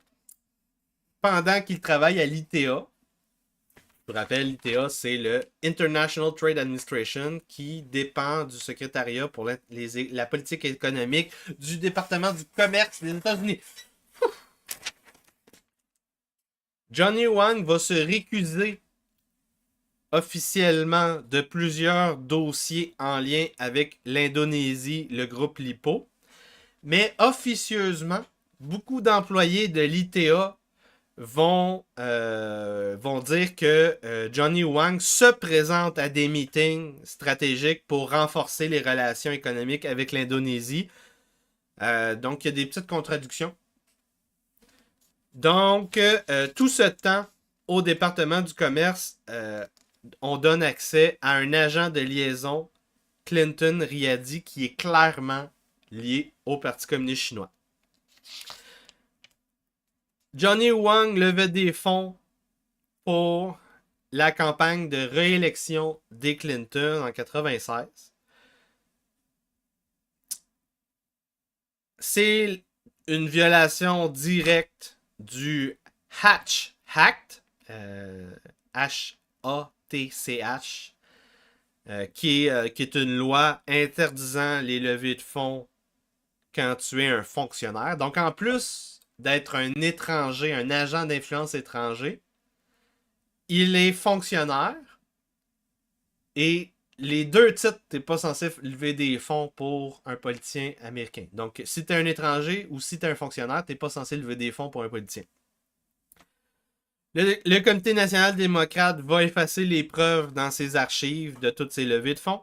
[SPEAKER 1] pendant qu'il travaille à l'ITA. Je vous rappelle, l'ITA, c'est le International Trade Administration qui dépend du secrétariat pour la politique économique du département du commerce des États-Unis. Johnny Wang va se récuser officiellement de plusieurs dossiers en lien avec l'Indonésie, le groupe LIPO. Mais officieusement, beaucoup d'employés de l'ITA vont dire que Johnny Wang se présente à des meetings stratégiques pour renforcer les relations économiques avec l'Indonésie. Donc, il y a des petites contradictions. Donc, tout ce temps, au département du commerce, on donne accès à un agent de liaison, Clinton Riadi, qui est clairement lié au Parti communiste chinois. Johnny Wang levait des fonds pour la campagne de réélection des Clinton en 96. C'est une violation directe du Hatch Act, H-A-T-C-H, qui est une loi interdisant les levées de fonds quand tu es un fonctionnaire. Donc, en plus d'être un étranger, un agent d'influence étranger, il est fonctionnaire et les deux titres, tu n'es pas censé lever des fonds pour un politicien américain. Donc, si tu es un étranger ou si tu es un fonctionnaire, tu n'es pas censé lever des fonds pour un politicien. Le Comité national démocrate va effacer les preuves dans ses archives de toutes ces levées de fonds.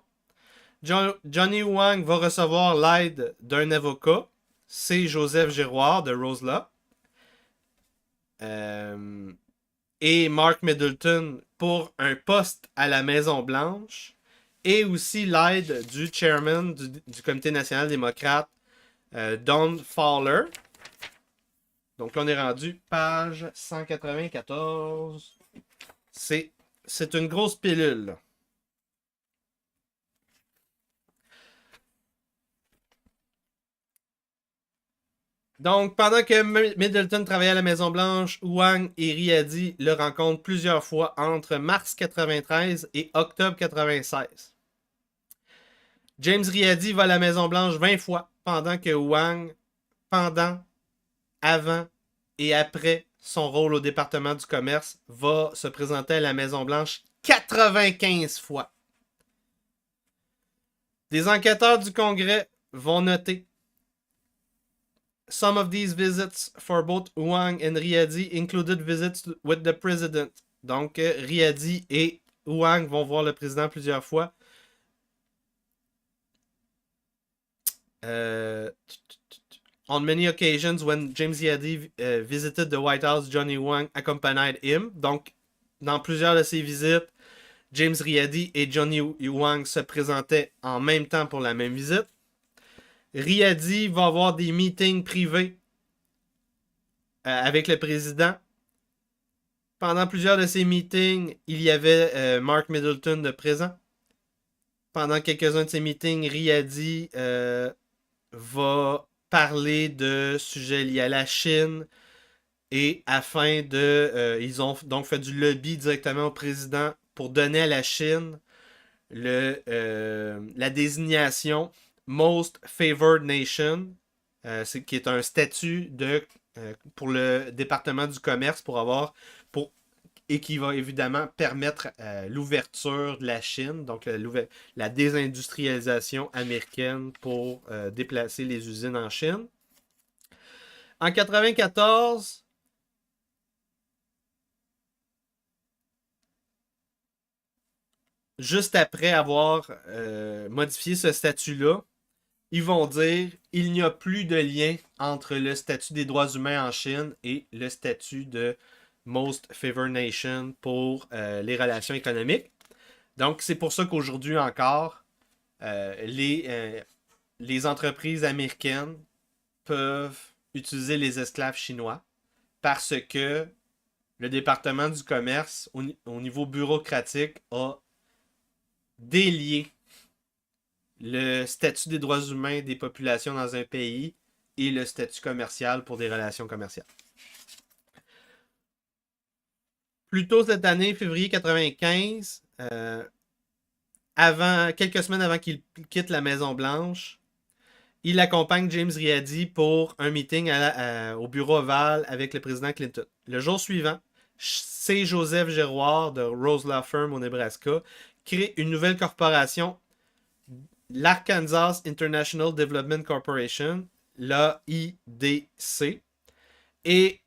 [SPEAKER 1] Johnny Wang va recevoir l'aide d'un avocat, c'est Joseph Giroir de Roselaw. Et Mark Middleton pour un poste à la Maison-Blanche. Et aussi l'aide du chairman du Comité national démocrate, Don Fowler. Donc là, on est rendu page 194. C'est une grosse pilule. Donc, pendant que Middleton travaillait à la Maison-Blanche, Wang et Riadi le rencontrent plusieurs fois entre mars 93 et octobre 96. James Riadi va à la Maison-Blanche 20 fois, pendant que Wang, avant et après son rôle au département du commerce, va se présenter à la Maison-Blanche 95 fois. Des enquêteurs du Congrès vont noter: some of these visits for both Wang and Riadi included visits with the president. Donc, Riadi et Wang vont voir le président plusieurs fois. On many occasions when James Riadi visited the White House, Johnny Wang accompanied him. Donc, dans plusieurs de ses visites, James Riadi et Johnny Wang se présentaient en même temps pour la même visite. Riadi va avoir des meetings privés avec le président. Pendant plusieurs de ces meetings, il y avait Mark Middleton de présent. Pendant quelques-uns de ces meetings, Riadi va parler de sujets liés à la Chine et afin de... ils ont donc fait du lobby directement au président pour donner à la Chine la désignation Most Favored Nation, qui est un statut pour le département du commerce et qui va évidemment permettre l'ouverture de la Chine, donc la désindustrialisation américaine pour déplacer les usines en Chine. En 1994, juste après avoir modifié ce statut-là, ils vont dire il n'y a plus de lien entre le statut des droits humains en Chine et le statut de Most Favored Nation pour les relations économiques. Donc, c'est pour ça qu'aujourd'hui encore, les entreprises américaines peuvent utiliser les esclaves chinois parce que le département du commerce, au niveau bureaucratique, a délié le statut des droits humains des populations dans un pays et le statut commercial pour des relations commerciales. Plus tôt cette année, février 95, quelques semaines avant qu'il quitte la Maison-Blanche, il accompagne James Riady pour un meeting au bureau ovale avec le président Clinton. Le jour suivant, C. Joseph Giroir de Rose Law Firm au Nebraska crée une nouvelle corporation, l'Arkansas International Development Corporation, l'AIDC, et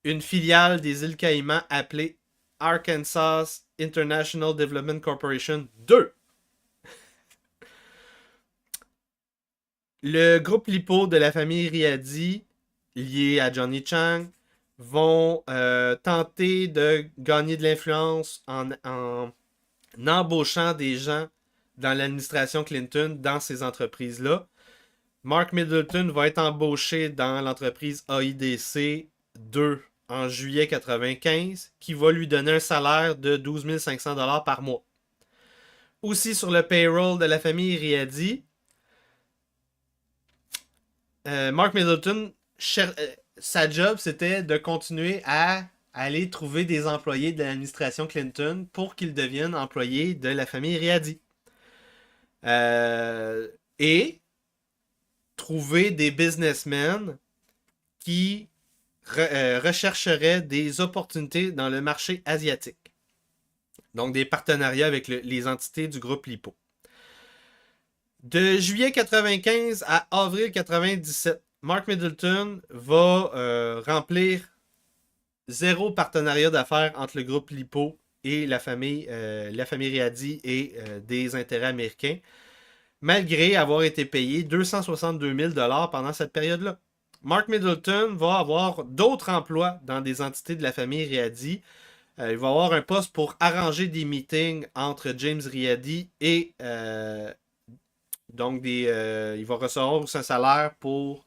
[SPEAKER 1] une filiale des îles Caïmans appelée Arkansas International Development Corporation 2. Le groupe Lipo de la famille Riady, lié à Johnny Chang, vont tenter de gagner de l'influence en embauchant des gens dans l'administration Clinton dans ces entreprises-là. Mark Middleton va être embauché dans l'entreprise AIDC 2 en juillet 95, qui va lui donner un salaire de 12 500 $ par mois. Aussi sur le payroll de la famille Riady, Mark Middleton, sa job, c'était de continuer à aller trouver des employés de l'administration Clinton pour qu'ils deviennent employés de la famille Riady. Et trouver des businessmen qui rechercheraient des opportunités dans le marché asiatique. Donc des partenariats avec les entités du groupe Lipo. De juillet 95 à avril 97, Mark Middleton va remplir 0 partenariat d'affaires entre le groupe Lipo et la famille Riady et des intérêts américains, malgré avoir été payé 262 000 $ pendant cette période-là. Mark Middleton va avoir d'autres emplois dans des entités de la famille Riady. Il va avoir un poste pour arranger des meetings entre James Riady et donc il va recevoir un salaire pour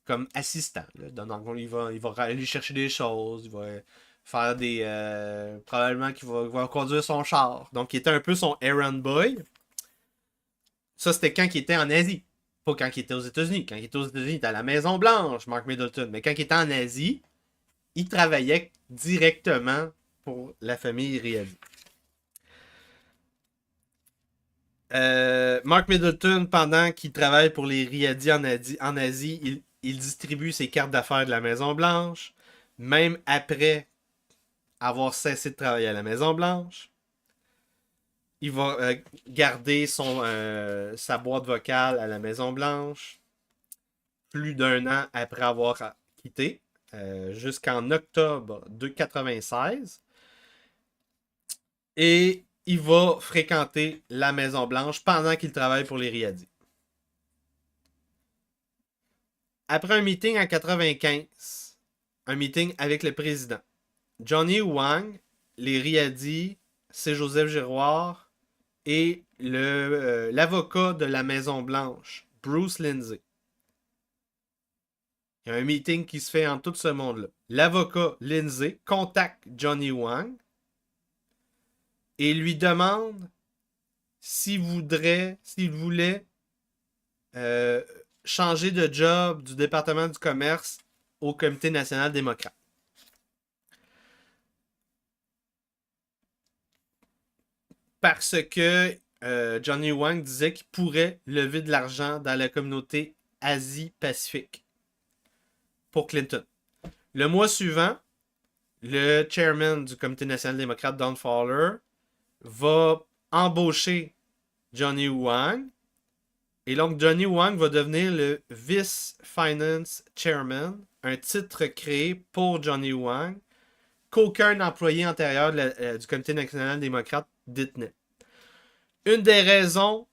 [SPEAKER 1] comme assistant. Là. Donc, il va aller chercher des choses, il va faire des probablement qu'il va conduire son char. Donc il était un peu son errand boy. Ça, c'était quand il était en Asie. Pas quand il était aux États-Unis. Quand il était aux États-Unis, il était à la Maison-Blanche, Mark Middleton. Mais quand il était en Asie, il travaillait directement pour la famille Riady. Mark Middleton, pendant qu'il travaille pour les Riady en Asie, il distribue ses cartes d'affaires de la Maison-Blanche, même après avoir cessé de travailler à la Maison-Blanche. Il va garder sa boîte vocale à la Maison-Blanche plus d'un an après avoir quitté, jusqu'en octobre de 96. Et il va fréquenter la Maison-Blanche pendant qu'il travaille pour les Riady. Après un meeting en 95, un meeting avec le président, Johnny Wang, les Riady, C. Joseph Giroir et l'avocat de la Maison-Blanche, Bruce Lindsay. Il y a un meeting qui se fait en tout ce monde-là. L'avocat Lindsay contacte Johnny Wang et lui demande s'il voulait changer de job du département du commerce au Comité national démocrate. Parce que Johnny Wang disait qu'il pourrait lever de l'argent dans la communauté Asie-Pacifique pour Clinton. Le mois suivant, le chairman du Comité national démocrate, Don Fowler, va embaucher Johnny Wang. Et donc, Johnny Wang va devenir le Vice Finance Chairman, un titre créé pour Johnny Wang, qu'aucun employé antérieur du Comité national démocrate détenait. Une des raisons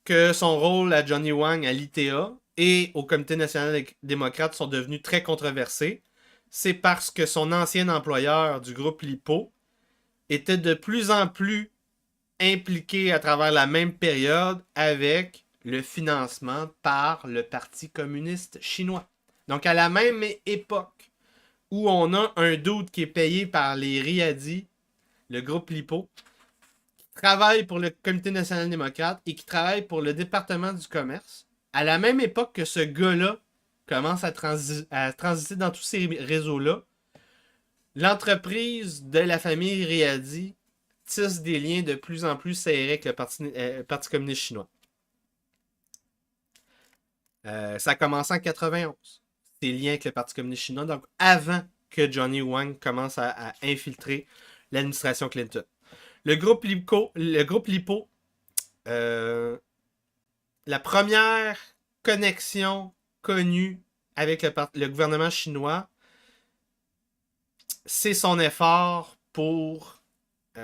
[SPEAKER 1] que son rôle à Johnny Wang à l'ITA et au Comité national démocrate sont devenus très controversés, c'est parce que son ancien employeur du groupe Lipo était de plus en plus impliqué à travers la même période avec le financement par le Parti communiste chinois. Donc à la même époque où on a un dude qui est payé par les Riady, le groupe Lipo, qui travaille pour le Comité national démocrate et qui travaille pour le département du commerce, à la même époque que ce gars-là commence à transiter dans tous ces réseaux-là. L'entreprise de la famille Riadi tisse des liens de plus en plus serrés avec le Parti communiste chinois. Ça a commencé en 91, ces liens avec le Parti communiste chinois, donc avant que Johnny Wang commence à infiltrer l'administration Clinton. Le groupe LiPo, la première connexion connue avec le gouvernement chinois, c'est son effort pour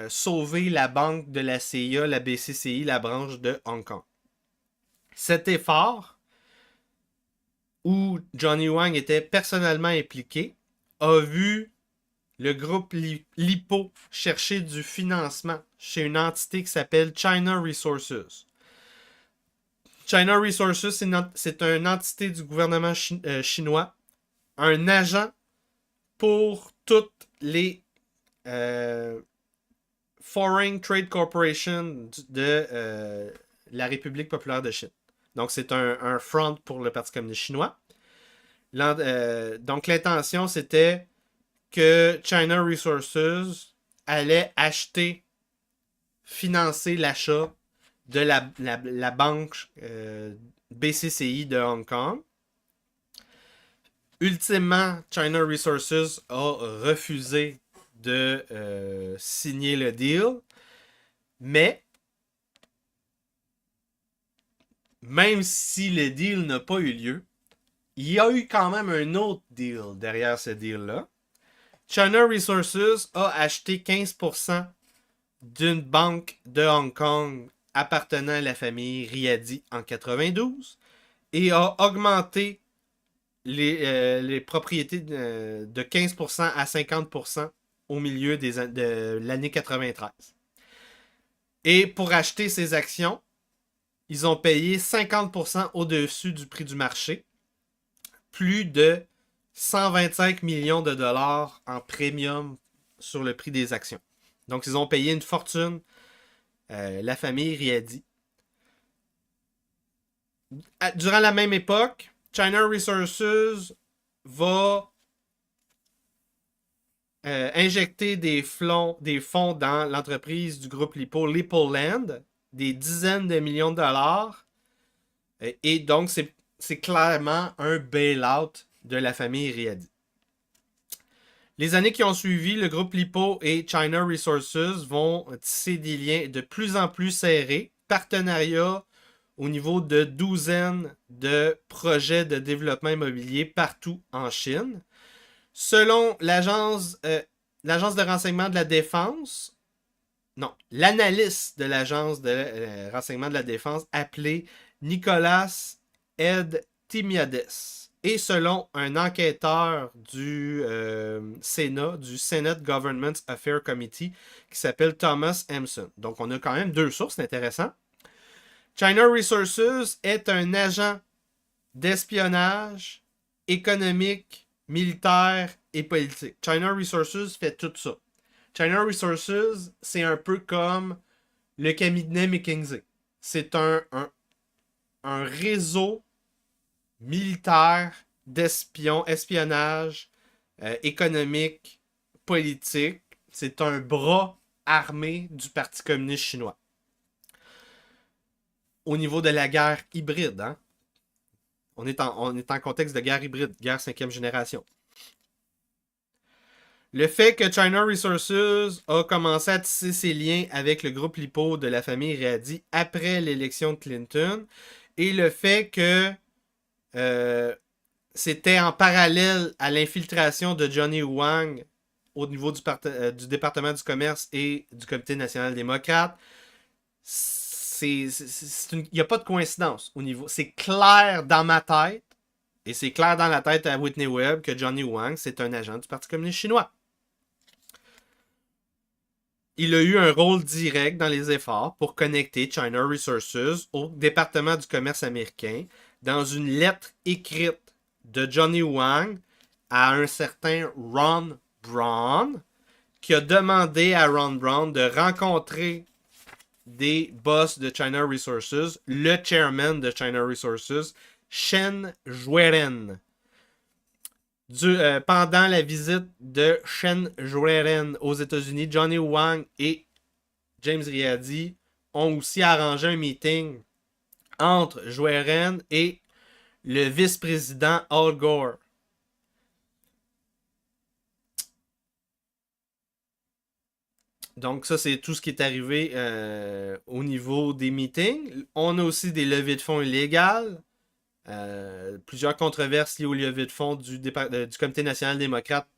[SPEAKER 1] sauver la banque de la CIA, la BCCI, la branche de Hong Kong. Cet effort, où Johnny Wang était personnellement impliqué, a vu le groupe LiPo chercher du financement chez une entité qui s'appelle China Resources. China Resources, c'est une entité du gouvernement chinois, un agent pour toutes les Foreign Trade Corporation de la République populaire de Chine. Donc, c'est un front pour le Parti communiste chinois. Donc, l'intention, c'était que China Resources allait financer l'achat de la banque BCCI de Hong Kong. Ultimement, China Resources a refusé de signer le deal, mais même si le deal n'a pas eu lieu, il y a eu quand même un autre deal derrière ce deal-là. China Resources a acheté 15% d'une banque de Hong Kong appartenant à la famille Riadi en 92 et a augmenté les propriétés de 15% à 50% au milieu de l'année 93. Et pour acheter ces actions, ils ont payé 50% au-dessus du prix du marché, plus de 125 millions de dollars en premium sur le prix des actions. Donc, ils ont payé une fortune, la famille Riadi. Durant la même époque, China Resources va injecter des fonds dans l'entreprise du groupe Lipo Land, des dizaines de millions de dollars. Et donc, c'est clairement un bail-out de la famille Riadi. Les années qui ont suivi, le groupe Lipo et China Resources vont tisser des liens de plus en plus serrés, partenariats au niveau de douzaines de projets de développement immobilier partout en Chine. Selon l'agence de renseignement de la défense, l'analyste de l'agence de renseignement de la défense appelé Nicolas Ed Timiades. Et selon un enquêteur du Sénat, du Senate Government Affairs Committee, qui s'appelle Thomas Emson. Donc, on a quand même deux sources, c'est intéressant. China Resources est un agent d'espionnage économique, militaire et politique. China Resources fait tout ça. China Resources, c'est un peu comme le cabinet McKinsey. C'est un réseau militaire, espionnage, économique, politique. C'est un bras armé du Parti communiste chinois. Au niveau de la guerre hybride, hein? On est en contexte de guerre hybride, guerre 5e génération. Le fait que China Resources a commencé à tisser ses liens avec le groupe Lipo de la famille Riadi après l'élection de Clinton et le fait que c'était en parallèle à l'infiltration de Johnny Wang au niveau du département du commerce et du Comité national démocrate, il n'y a pas de coïncidence au niveau. C'est clair dans ma tête, et c'est clair dans la tête à Whitney Webb que Johnny Wang, c'est un agent du Parti communiste chinois. Il a eu un rôle direct dans les efforts pour connecter China Resources au département du commerce américain dans une lettre écrite de Johnny Wang à un certain Ron Braun, qui a demandé à Ron Braun de rencontrer des boss de China Resources, le chairman de China Resources, Shen Zhueren. Pendant la visite de Chen Jueren aux États-Unis, Johnny Wang et James Riady ont aussi arrangé un meeting entre Jueren et le vice-président Al Gore. Donc ça, c'est tout ce qui est arrivé au niveau des meetings. On a aussi des levées de fonds illégales. Plusieurs controverses liées aux levées de fonds du Comité national démocrate,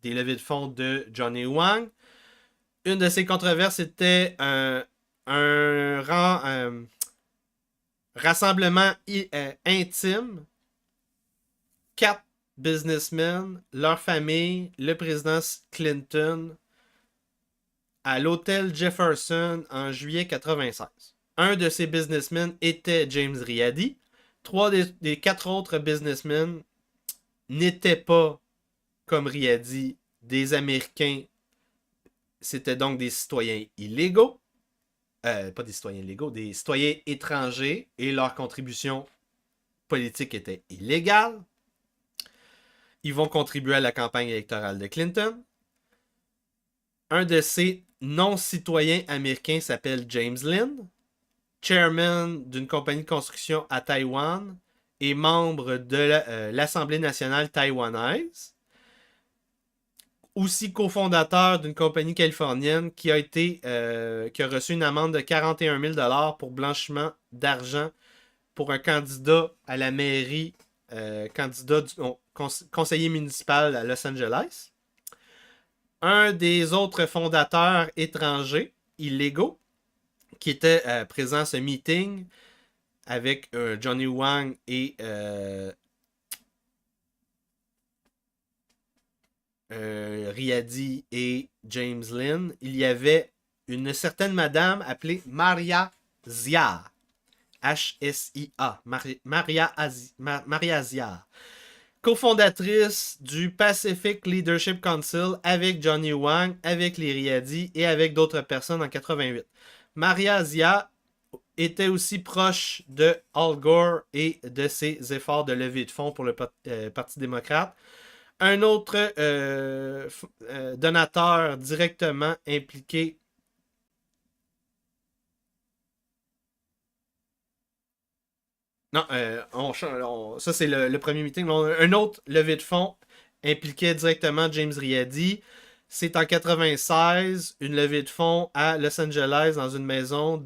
[SPEAKER 1] des levées de fonds de Johnny Wang. Une de ces controverses était un rassemblement intime. 4 businessmen, leur famille, le président Clinton, à l'hôtel Jefferson en juillet 96. Un de ces businessmen était James Riady. 3 des 4 autres businessmen n'étaient pas, comme Riady, des Américains. C'était donc des citoyens illégaux. Pas des citoyens illégaux, des citoyens étrangers. Et leur contribution politique était illégale. Ils vont contribuer à la campagne électorale de Clinton. Un de ces non-citoyens américains s'appelle James Lin, chairman d'une compagnie de construction à Taïwan et membre de l'Assemblée nationale taïwanaise. Aussi cofondateur d'une compagnie californienne qui a reçu une amende de 41 000 $ pour blanchiment d'argent pour un candidat à la mairie, conseiller municipal à Los Angeles. Un des autres fondateurs étrangers, illégaux, qui était présent à ce meeting avec Johnny Wang et Riady et James Lin, il y avait une certaine madame appelée Maria Zia. H-S-I-A. Maria Zia. Cofondatrice du Pacific Leadership Council avec Johnny Wang, avec les Riady et avec d'autres personnes en 88. Maria Zia était aussi proche de Al Gore et de ses efforts de levée de fonds pour le Parti démocrate. Un autre donateur directement impliqué. Non, ça c'est le premier meeting. Un autre levée de fonds impliquait directement James Riady. C'est en 96, une levée de fonds à Los Angeles dans une maison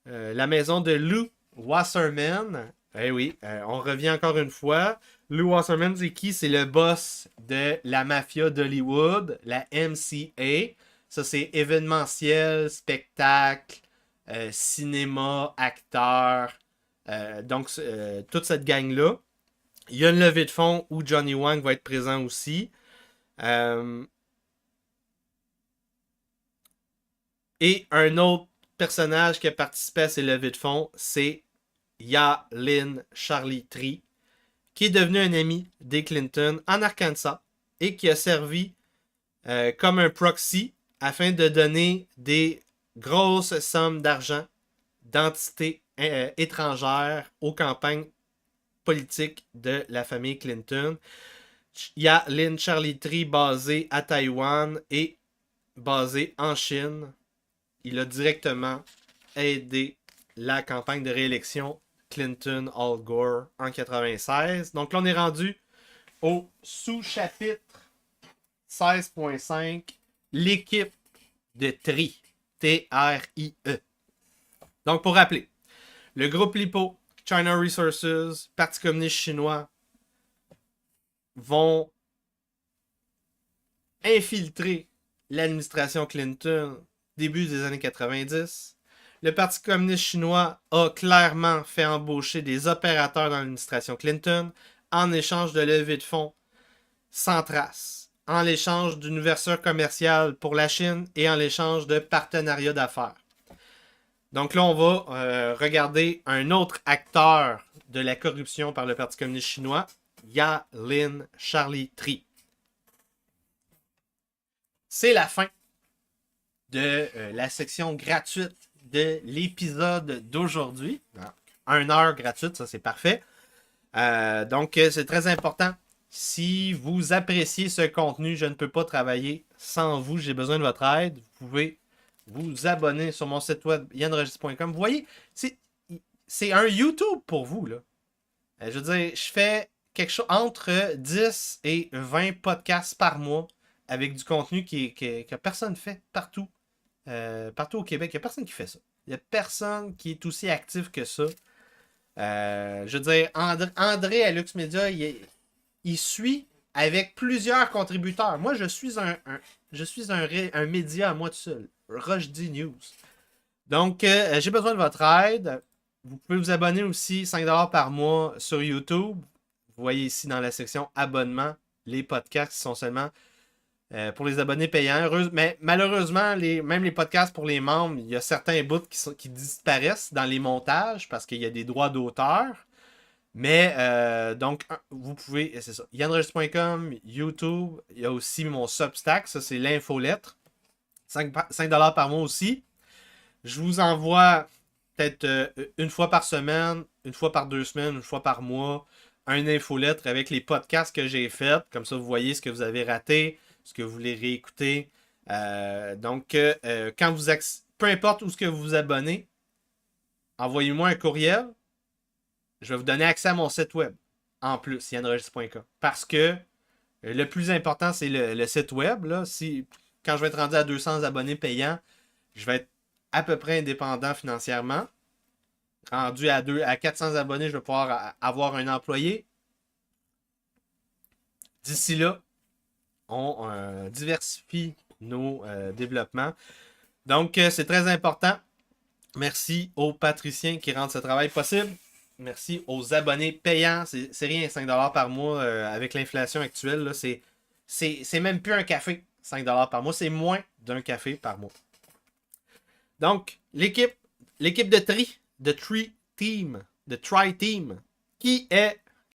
[SPEAKER 1] la maison de Lou Wasserman. Eh oui, on revient encore une fois. Lou Wasserman, c'est qui? C'est le boss de la mafia d'Hollywood, la MCA. Ça, c'est événementiel, spectacle, cinéma, acteur. Donc, toute cette gang-là. Il y a une levée de fonds où Johnny Wang va être présent aussi. Et un autre personnage qui a participé à ces levées de fonds, c'est Ya-Lin Charlie Tree, qui est devenu un ami des Clinton en Arkansas et qui a servi comme un proxy afin de donner des grosses sommes d'argent d'entités étrangères aux campagnes politiques de la famille Clinton. Ya-Lin Charlie Tree, basé à Taïwan et basé en Chine, il a directement aidé la campagne de réélection Clinton-Al Gore en 96. Donc là, on est rendu au sous-chapitre 16.5, l'équipe de TRI. T-R-I-E. Donc, pour rappeler, le groupe LiPo, China Resources, Parti communiste chinois vont infiltrer l'administration Clinton début des années 90. Le Parti communiste chinois a clairement fait embaucher des opérateurs dans l'administration Clinton en échange de levée de fonds sans trace, en l'échange d'une ouverture commerciale pour la Chine et en l'échange de partenariats d'affaires. Donc là, on va regarder un autre acteur de la corruption par le Parti communiste chinois, Ya-Lin Charlie Tree. C'est la fin de la section gratuite de l'épisode d'aujourd'hui. 1 heure gratuite, ça c'est parfait. Donc c'est très important. Si vous appréciez ce contenu, je ne peux pas travailler sans vous. J'ai besoin de votre aide. Vous pouvez vous abonner sur mon site web yanregis.com. Vous voyez, c'est un YouTube pour vous, là. Je veux dire, je fais quelque chose entre 10 et 20 podcasts par mois avec du contenu que personne fait partout. Partout au Québec, il n'y a personne qui fait ça. Il n'y a personne qui est aussi actif que ça. Je veux dire, André à Lux Media, il suit avec plusieurs contributeurs. Moi, je suis un média à moi tout seul. Rushdie News. Donc, j'ai besoin de votre aide. Vous pouvez vous abonner aussi 5$ par mois sur YouTube. Vous voyez ici dans la section abonnement les podcasts qui sont seulement pour les abonnés payants. Mais malheureusement, même les podcasts pour les membres, il y a certains bouts qui disparaissent dans les montages parce qu'il y a des droits d'auteur. Mais donc, vous pouvez, c'est ça, yanregis.com, YouTube, il y a aussi mon Substack, ça c'est l'infolettre. 5$ par mois aussi. Je vous envoie peut-être une fois par semaine, une fois par 2 semaines, une fois par mois, un infolettre avec les podcasts que j'ai faits. Comme ça, vous voyez ce que vous avez raté, ce que vous voulez réécouter. Donc, quand peu importe où ce que vous vous abonnez, envoyez-moi un courriel. Je vais vous donner accès à mon site web. En plus, yanregis.com. Parce que le plus important, c'est le site web. Là. Quand je vais être rendu à 200 abonnés payants, je vais être à peu près indépendant financièrement. Rendu à 400 abonnés, je vais pouvoir avoir un employé. D'ici là, on diversifie nos développements. Donc, c'est très important. Merci aux patriciens qui rendent ce travail possible. Merci aux abonnés payants. C'est rien, 5$ par mois avec l'inflation actuelle. Là, c'est même plus un café, 5$ par mois. C'est moins d'un café par mois. Donc, l'équipe de Tri Team, de Tri Team, qui est